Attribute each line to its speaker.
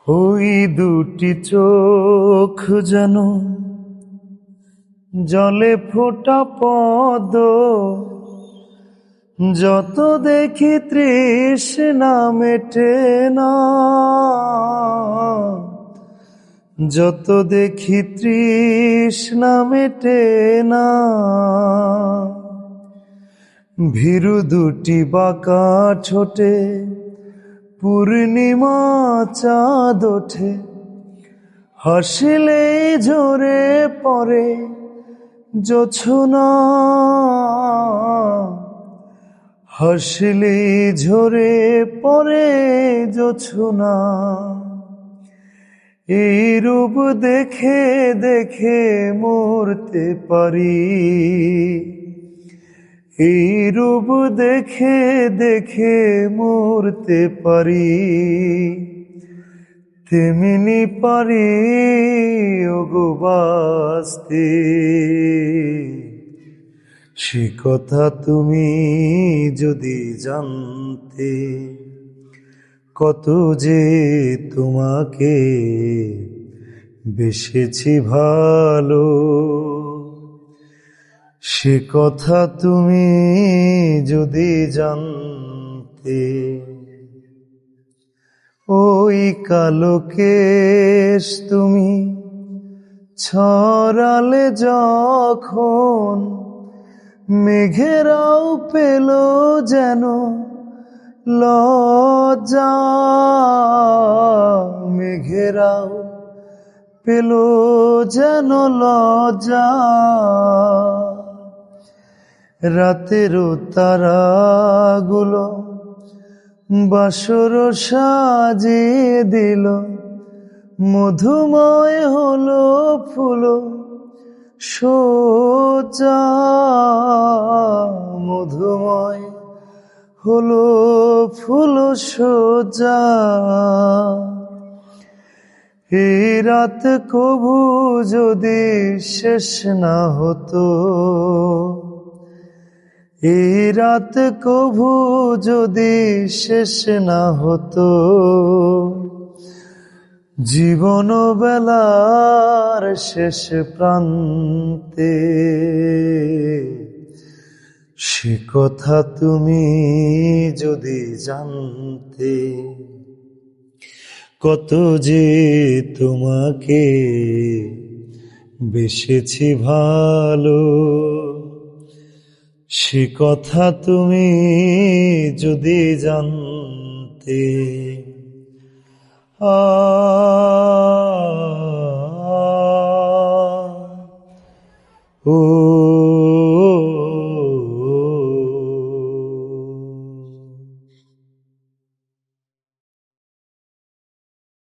Speaker 1: ওই দুটি চোখ যেন জলে ফোটা পদ, যত দেখি তৃষ্ণা মেটে না, যত দেখি তৃষ্ণা মেটে না। ভীরু দুটি বাঁকা ঠোঁটে পূর্ণিমা চাঁদ ওঠে, হাসিলে ঝরে পড়ে জোছনা, হাসিলে ঝরে পড়ে জোছনা। এই রূপ দেখে দেখে মরতে পারি, এই রূপ দেখে দেখে মরতে পারি। তেমনি পারি ওগো বাঁচতে, সে কথা তুমি যদি জানতে। কত যে তোমাকে বেসেছি ভালো, সে কথা তুমি যদি জানতে। ওই কালো কেশ তুমি ছড়ালে যখন, মেঘেরাও পেল যেন লজ্জা, মেঘেরাও পেল যেন লজ্জা। রাতেরও তারাগুলো বাসর সাজিয়ে দিল, মধুময় হলো ফুল সোজা, মধুময় হলো ফুল সোজা। এই রাত কবু যদি শেষ না হতো, এই রাত কবু যদি শেষ না হতো, জীবন বেলার শেষ প্রান্তে, সে কথা তুমি যদি জানতে। কত যে তোমাকে বেসেছি ভালো, সে কথা তুমি যদি জানতে। আ ও